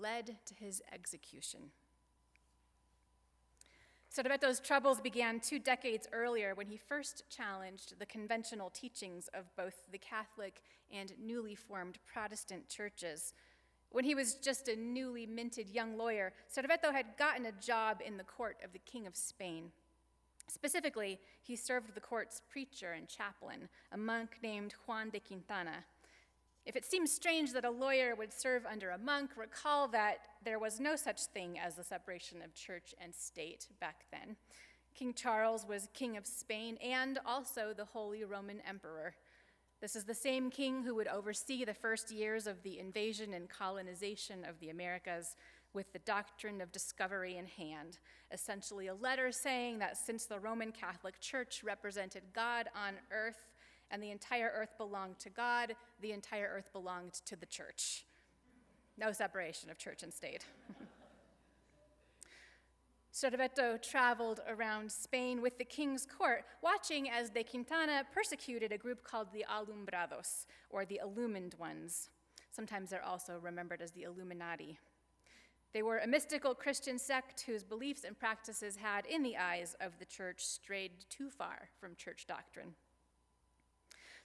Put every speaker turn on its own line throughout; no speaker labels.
led to his execution. Sorvetto's troubles began 2 decades earlier when he first challenged the conventional teachings of both the Catholic and newly formed Protestant churches. When he was just a newly minted young lawyer, Sorvetto had gotten a job in the court of the King of Spain. Specifically, he served the court's preacher and chaplain, a monk named Juan de Quintana. If it seems strange that a lawyer would serve under a monk, recall that there was no such thing as the separation of church and state back then. King Charles was King of Spain and also the Holy Roman Emperor. This is the same king who would oversee the first years of the invasion and colonization of the Americas with the doctrine of discovery in hand, essentially a letter saying that since the Roman Catholic Church represented God on earth, and the entire earth belonged to God, the entire earth belonged to the church. No separation of church and state. Sorvetto traveled around Spain with the king's court, watching as de Quintana persecuted a group called the Alumbrados, or the Illumined Ones. Sometimes they're also remembered as the Illuminati. They were a mystical Christian sect whose beliefs and practices had, in the eyes of the church, strayed too far from church doctrine.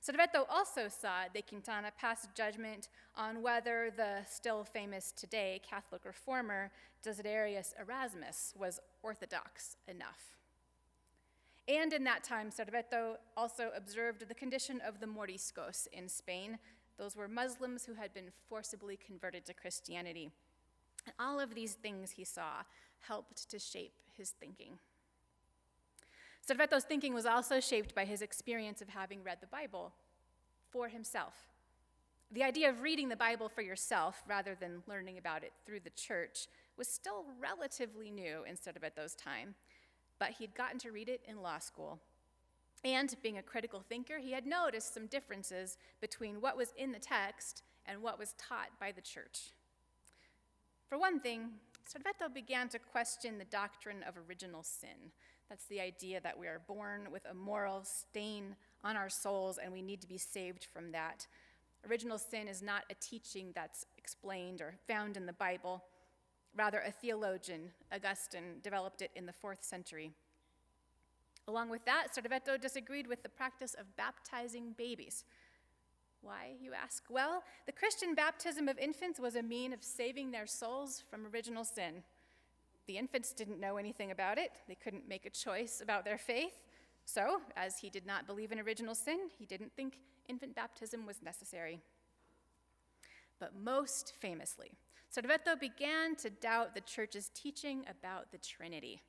Sorvetto also saw de Quintana pass judgment on whether the still famous today Catholic reformer Desiderius Erasmus was orthodox enough. And in that time, Sorvetto also observed the condition of the Moriscos in Spain. Those were Muslims who had been forcibly converted to Christianity. And all of these things he saw helped to shape his thinking. Sorvetto's thinking was also shaped by his experience of having read the Bible for himself. The idea of reading the Bible for yourself rather than learning about it through the church was still relatively new in Sorvetto's time, but he'd gotten to read it in law school. And being a critical thinker, he had noticed some differences between what was in the text and what was taught by the church. For one thing, Sorvetto began to question the doctrine of original sin. That's the idea that we are born with a moral stain on our souls and we need to be saved from that. Original sin is not a teaching that's explained or found in the Bible. Rather, a theologian, Augustine, developed it in the 4th century. Along with that, Sorvetto disagreed with the practice of baptizing babies. Why, you ask? Well, the Christian baptism of infants was a mean of saving their souls from original sin. The infants didn't know anything about it. They couldn't make a choice about their faith. So, as he did not believe in original sin, he didn't think infant baptism was necessary. But most famously, Sorvetto began to doubt the church's teaching about the Trinity.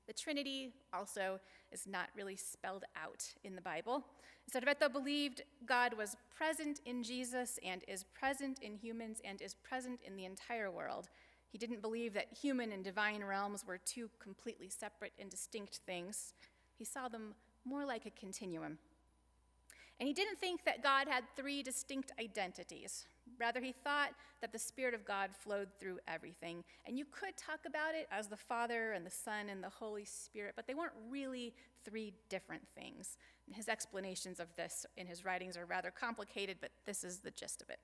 The Trinity also is not really spelled out in the Bible. Sorvetto believed God was present in Jesus and is present in humans and is present in the entire world. He didn't believe that human and divine realms were two completely separate and distinct things. He saw them more like a continuum. And he didn't think that God had 3 distinct identities. Rather, he thought that the Spirit of God flowed through everything. And you could talk about it as the Father and the Son and the Holy Spirit, but they weren't really 3 different things. And his explanations of this in his writings are rather complicated, but this is the gist of it.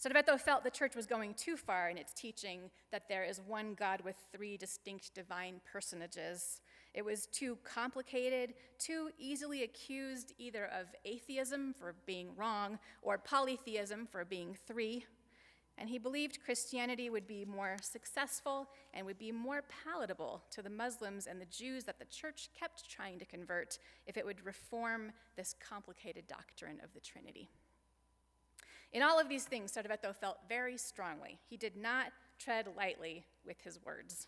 Sorvetto felt the church was going too far in its teaching that there is one God with 3 distinct divine personages. It was too complicated, too easily accused either of atheism for being wrong or polytheism for being 3. And he believed Christianity would be more successful and would be more palatable to the Muslims and the Jews that the church kept trying to convert if it would reform this complicated doctrine of the Trinity. In all of these things, Sorvetto felt very strongly. He did not tread lightly with his words.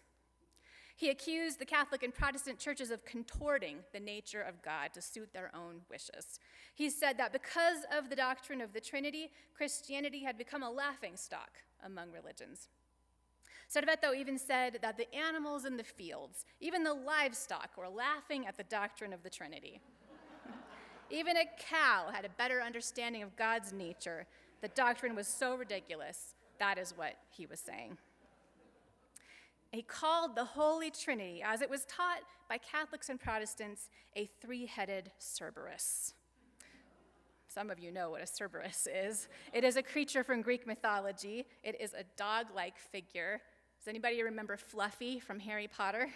He accused the Catholic and Protestant churches of contorting the nature of God to suit their own wishes. He said that because of the doctrine of the Trinity, Christianity had become a laughingstock among religions. Sorvetto even said that the animals in the fields, even the livestock, were laughing at the doctrine of the Trinity. Even a cow had a better understanding of God's nature. The doctrine was so ridiculous. That is what he was saying. He called the Holy Trinity, as it was taught by Catholics and Protestants, a 3-headed Cerberus. some of you know what a Cerberus is. It is a creature from Greek mythology. It is a dog-like figure. Does anybody remember Fluffy from Harry Potter?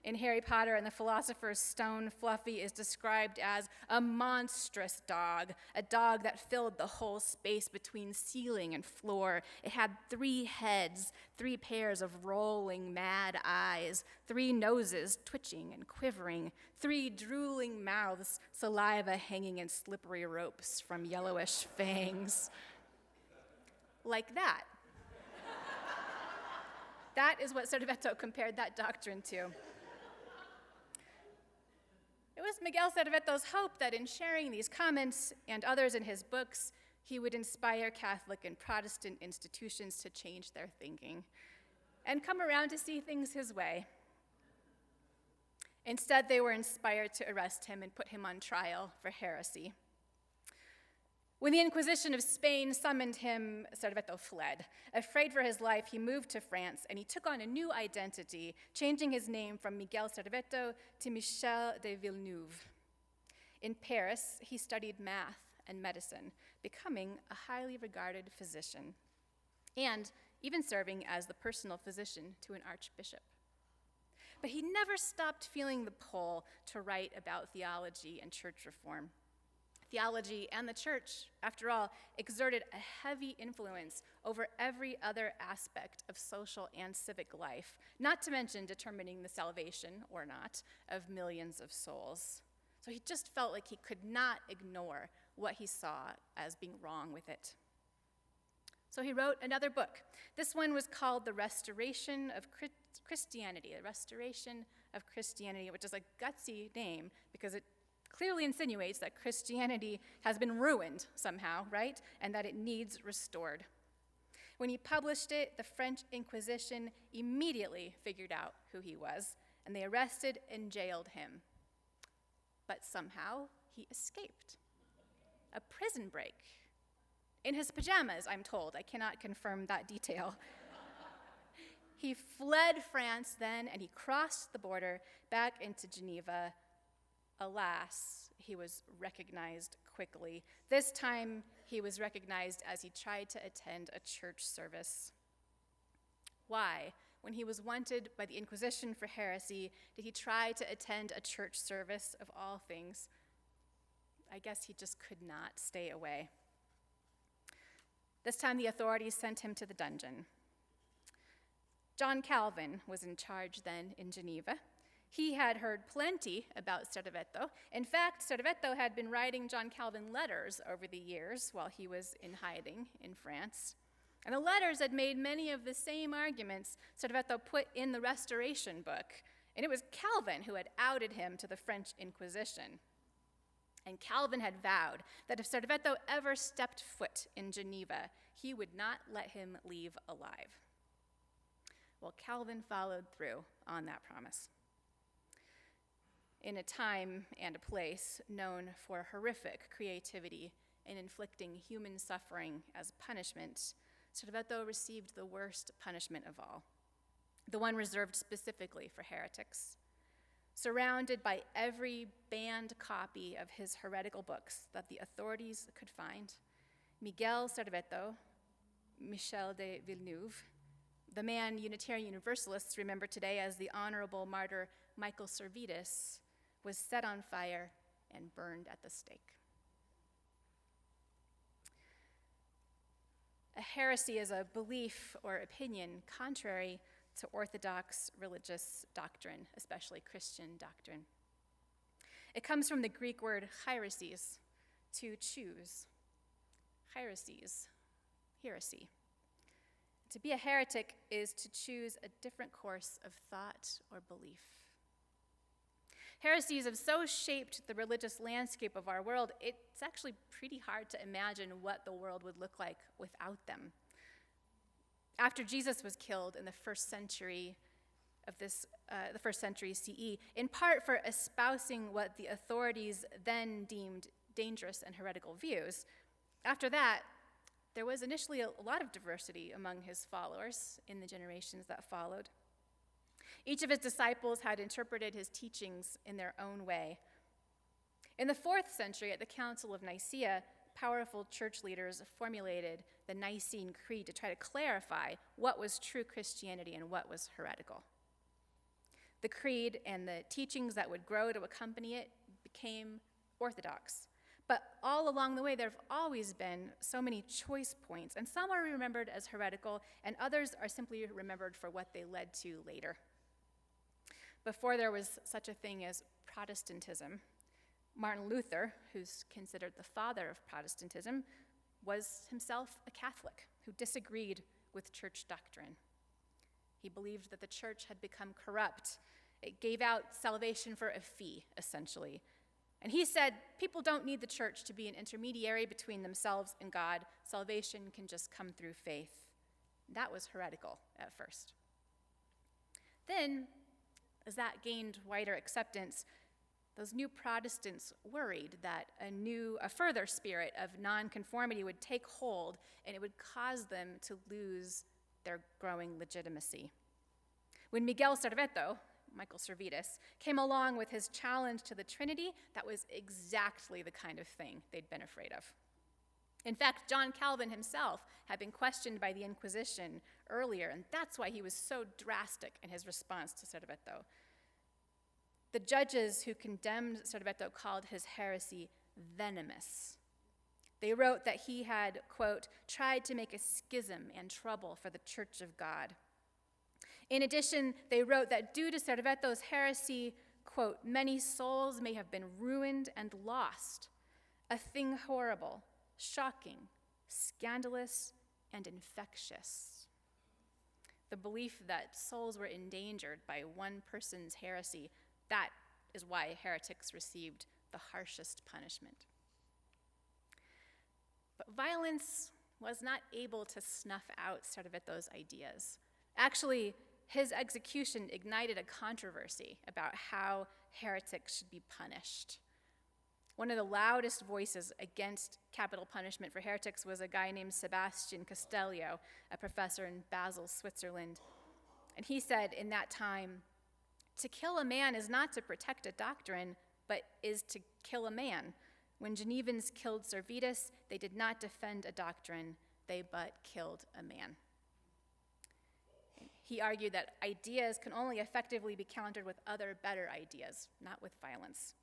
In Harry Potter and the Philosopher's Stone, Fluffy is described as a monstrous dog, a dog that filled the whole space between ceiling and floor. It had 3 heads, 3 pairs of rolling mad eyes, 3 noses twitching and quivering, 3 drooling mouths, saliva hanging in slippery ropes from yellowish fangs. Like that. That is what Cervetto compared that doctrine to. It was Miguel Cervetto's hope that in sharing these comments and others in his books, he would inspire Catholic and Protestant institutions to change their thinking and come around to see things his way. Instead, they were inspired to arrest him and put him on trial for heresy. When the Inquisition of Spain summoned him, Cervetto fled. Afraid for his life, he moved to France, and he took on a new identity, changing his name from Miguel Cervetto to Michel de Villeneuve. In Paris, he studied math and medicine, becoming a highly regarded physician, and even serving as the personal physician to an archbishop. But he never stopped feeling the pull to write about theology and church reform. Theology and the church, after all, exerted a heavy influence over every other aspect of social and civic life, not to mention determining the salvation, or not, of millions of souls. So he just felt like he could not ignore what he saw as being wrong with it. So he wrote another book. This one was called The Restoration of Christianity, The Restoration of Christianity, which is a gutsy name because it clearly insinuates that Christianity has been ruined somehow, right? And that it needs restored. When he published it, the French Inquisition immediately figured out who he was, and they arrested and jailed him. But somehow he escaped. A prison break. In his pajamas, I'm told. I cannot confirm that detail. He fled France then, and he crossed the border back into Geneva. Alas, he was recognized quickly. This time, he was recognized as he tried to attend a church service. Why, when he was wanted by the Inquisition for heresy, did he try to attend a church service of all things? I guess he just could not stay away. This time, the authorities sent him to the dungeon. John Calvin was in charge then in Geneva. He had heard plenty about Cervetto. In fact, Cervetto had been writing John Calvin letters over the years while he was in hiding in France. And the letters had made many of the same arguments Cervetto put in the Restoration book. And it was Calvin who had outed him to the French Inquisition. And Calvin had vowed that if Cervetto ever stepped foot in Geneva, he would not let him leave alive. Well, Calvin followed through on that promise. In a time and a place known for horrific creativity in inflicting human suffering as punishment, Cervetto received the worst punishment of all, the one reserved specifically for heretics. Surrounded by every banned copy of his heretical books that the authorities could find, Miguel Cervetto, Michel de Villeneuve, the man Unitarian Universalists remember today as the honorable martyr Michael Servetus, was set on fire and burned at the stake. A heresy is a belief or opinion contrary to orthodox religious doctrine, especially Christian doctrine. It comes from the Greek word heresies, to choose. Heresies, heresy. To be a heretic is to choose a different course of thought or belief. Heresies have so shaped the religious landscape of our world, it's actually pretty hard to imagine what the world would look like without them. After Jesus was killed in the first century CE, in part for espousing what the authorities then deemed dangerous and heretical views, after that, there was initially a lot of diversity among his followers in the generations that followed. Each of his disciples had interpreted his teachings in their own way. In the 4th century, at the Council of Nicaea, powerful church leaders formulated the Nicene Creed to try to clarify what was true Christianity and what was heretical. The creed and the teachings that would grow to accompany it became orthodox. But all along the way, there have always been so many choice points, and some are remembered as heretical, and others are simply remembered for what they led to later. Before there was such a thing as Protestantism, Martin Luther, who's considered the father of Protestantism, was himself a Catholic who disagreed with church doctrine. He believed that the church had become corrupt. It gave out salvation for a fee, essentially. And he said, people don't need the church to be an intermediary between themselves and God. Salvation can just come through faith. That was heretical at first. Then, as that gained wider acceptance, those new Protestants worried that a further spirit of nonconformity would take hold, and it would cause them to lose their growing legitimacy. When Miguel Serveto, Michael Servetus, came along with his challenge to the Trinity, that was exactly the kind of thing they'd been afraid of. In fact, John Calvin himself had been questioned by the Inquisition earlier, and that's why he was so drastic in his response to Serveto. The judges who condemned Serveto called his heresy venomous. They wrote that he had, quote, tried to make a schism and trouble for the Church of God. In addition, they wrote that due to Serveto's heresy, quote, many souls may have been ruined and lost, a thing horrible, shocking, scandalous, and infectious. The belief that souls were endangered by one person's heresy, that is why heretics received the harshest punishment. But violence was not able to snuff out Serveto's ideas. Actually, his execution ignited a controversy about how heretics should be punished. One of the loudest voices against capital punishment for heretics was a guy named Sebastian Castellio, a professor in Basel, Switzerland. And he said in that time, to kill a man is not to protect a doctrine, but is to kill a man. When Genevans killed Servetus, they did not defend a doctrine, they but killed a man. He argued that ideas can only effectively be countered with other better ideas, not with violence.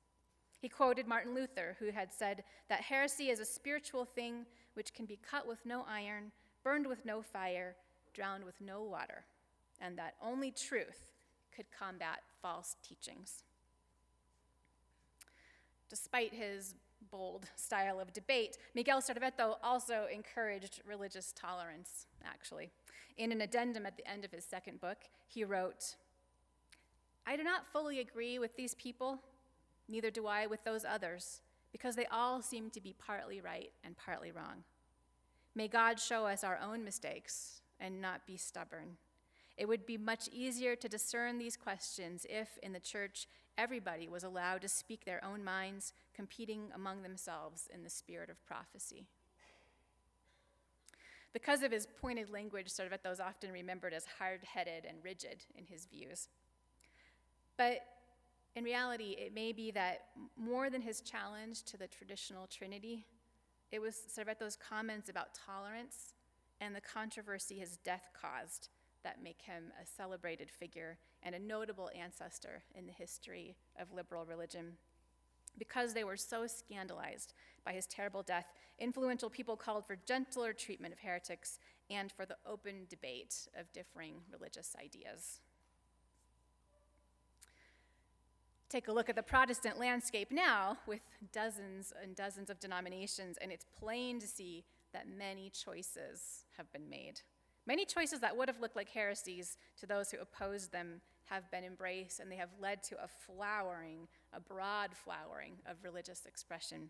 He quoted Martin Luther, who had said that heresy is a spiritual thing which can be cut with no iron, burned with no fire, drowned with no water, and that only truth could combat false teachings. Despite his bold style of debate, Miguel Serveto also encouraged religious tolerance, actually. In an addendum at the end of his second book, he wrote, I do not fully agree with these people, neither do I with those others, because they all seem to be partly right and partly wrong. May God show us our own mistakes and not be stubborn. It would be much easier to discern these questions if, in the church, everybody was allowed to speak their own minds, competing among themselves in the spirit of prophecy. Because of his pointed language, Serveto is often remembered as hard-headed and rigid in his views. But in reality, it may be that more than his challenge to the traditional Trinity, it was Serveto's comments about tolerance and the controversy his death caused that make him a celebrated figure and a notable ancestor in the history of liberal religion. Because they were so scandalized by his terrible death, influential people called for gentler treatment of heretics and for the open debate of differing religious ideas. Take a look at the Protestant landscape now with dozens and dozens of denominations, and it's plain to see that many choices have been made. Many choices that would have looked like heresies to those who opposed them have been embraced, and they have led to a broad flowering of religious expression.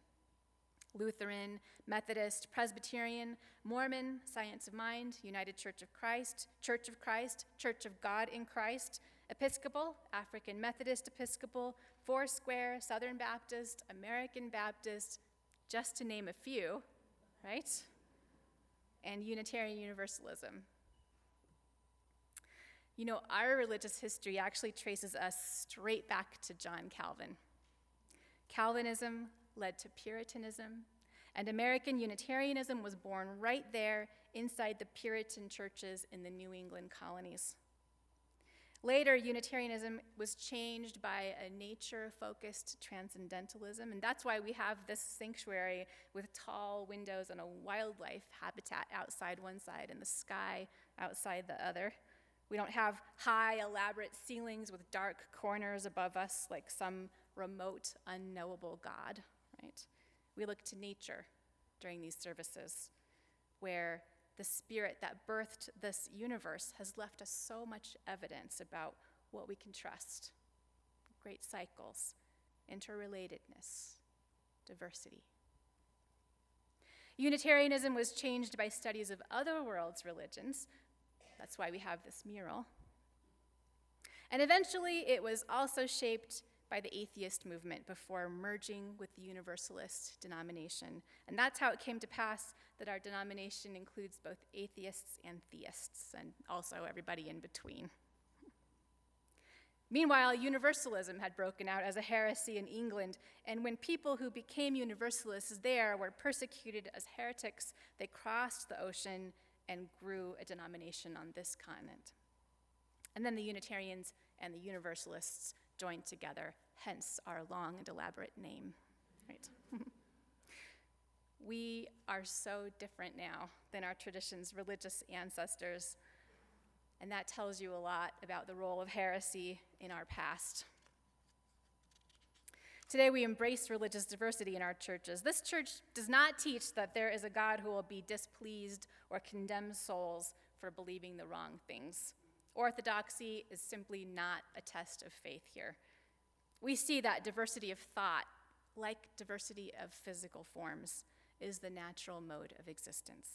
Lutheran, Methodist, Presbyterian, Mormon, Science of Mind, United Church of Christ, Church of God in Christ, Episcopal, African Methodist Episcopal, Foursquare, Southern Baptist, American Baptist, just to name a few, right? And Unitarian Universalism. You know, our religious history actually traces us straight back to John Calvin. Calvinism, led to Puritanism, and American Unitarianism was born right there inside the Puritan churches in the New England colonies. Later, Unitarianism was changed by a nature-focused transcendentalism, and that's why we have this sanctuary with tall windows and a wildlife habitat outside one side and the sky outside the other. We don't have high, elaborate ceilings with dark corners above us like some remote, unknowable God, right? We look to nature during these services, where the spirit that birthed this universe has left us so much evidence about what we can trust. Great cycles, interrelatedness, diversity. Unitarianism was changed by studies of other world's religions. That's why we have this mural. And eventually, it was also shaped by the atheist movement before merging with the Universalist denomination. And that's how it came to pass that our denomination includes both atheists and theists, and also everybody in between. Meanwhile, Universalism had broken out as a heresy in England, and when people who became Universalists there were persecuted as heretics, they crossed the ocean and grew a denomination on this continent. And then the Unitarians and the Universalists joined together, hence our long and elaborate name, right? We are so different now than our tradition's religious ancestors, and that tells you a lot about the role of heresy in our past. Today we embrace religious diversity in our churches. This church does not teach that there is a God who will be displeased or condemn souls for believing the wrong things. Orthodoxy is simply not a test of faith here. We see that diversity of thought, like diversity of physical forms, is the natural mode of existence.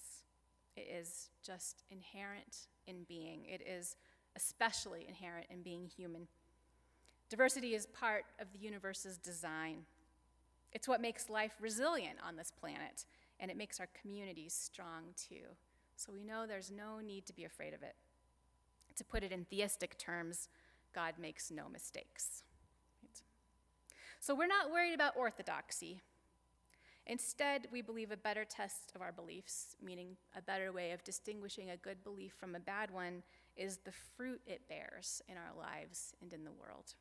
It is just inherent in being. It is especially inherent in being human. Diversity is part of the universe's design. It's what makes life resilient on this planet, and it makes our communities strong too. So we know there's no need to be afraid of it. To put it in theistic terms, God makes no mistakes. Right? So we're not worried about orthodoxy. Instead, we believe a better test of our beliefs, meaning a better way of distinguishing a good belief from a bad one, is the fruit it bears in our lives and in the world.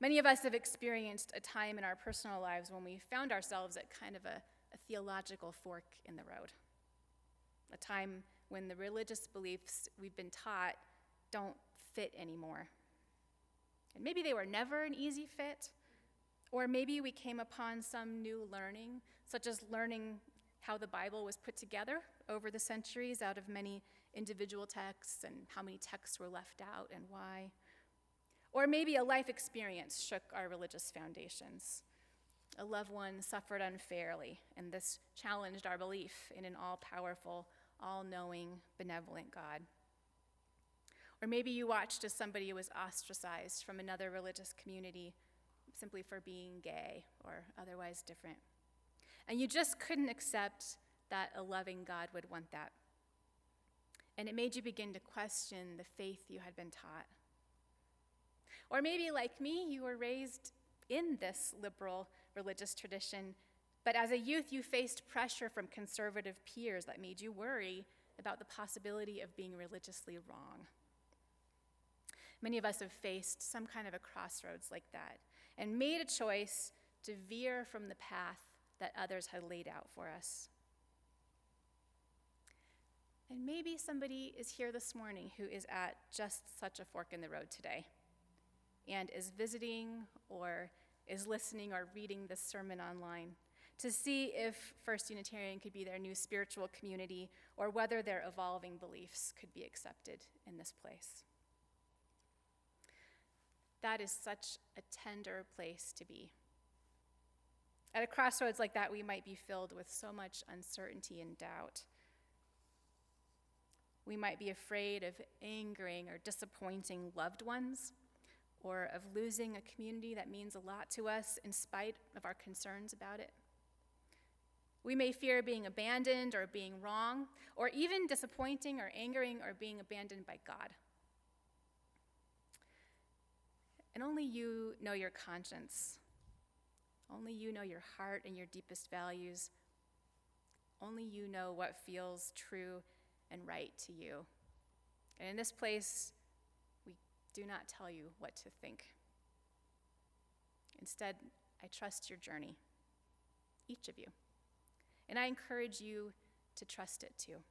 Many of us have experienced a time in our personal lives when we found ourselves at kind of a theological fork in the road, a time when the religious beliefs we've been taught don't fit anymore. And maybe they were never an easy fit, or maybe we came upon some new learning, such as learning how the Bible was put together over the centuries out of many individual texts and how many texts were left out and why. Or maybe a life experience shook our religious foundations. A loved one suffered unfairly, and this challenged our belief in an all-powerful, all-knowing, benevolent God. Or maybe you watched as somebody was ostracized from another religious community simply for being gay or otherwise different. And you just couldn't accept that a loving God would want that. And it made you begin to question the faith you had been taught. Or maybe, like me, you were raised in this liberal religious tradition, but as a youth you faced pressure from conservative peers that made you worry about the possibility of being religiously wrong. Many of us have faced some kind of a crossroads like that and made a choice to veer from the path that others had laid out for us. And maybe somebody is here this morning who is at just such a fork in the road today and is visiting or is listening or reading this sermon online to see if First Unitarian could be their new spiritual community or whether their evolving beliefs could be accepted in this place. That is such a tender place to be. At a crossroads like that, we might be filled with so much uncertainty and doubt. We might be afraid of angering or disappointing loved ones, or of losing a community that means a lot to us in spite of our concerns about it. We may fear being abandoned or being wrong, or even disappointing or angering or being abandoned by God. And only you know your conscience. Only you know your heart and your deepest values. Only you know what feels true and right to you. And in this place, we do not tell you what to think. Instead, I trust your journey, each of you. And I encourage you to trust it too.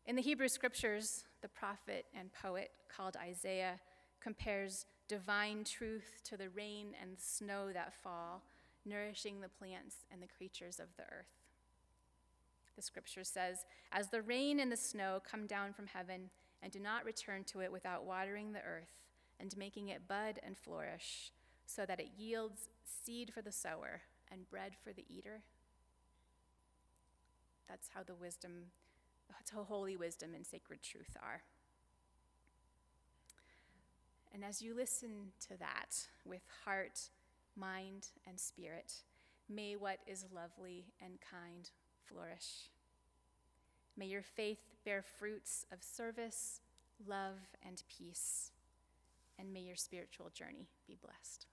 In the Hebrew scriptures, the prophet and poet called Isaiah compares divine truth to the rain and snow that fall, nourishing the plants and the creatures of the earth. The scripture says, "As the rain and the snow come down from heaven and do not return to it without watering the earth and making it bud and flourish, so that it yields seed for the sower and bread for the eater." That's how holy wisdom and sacred truth are. And as you listen to that with heart, mind, and spirit, may what is lovely and kind flourish. May your faith bear fruits of service, love, and peace. And may your spiritual journey be blessed.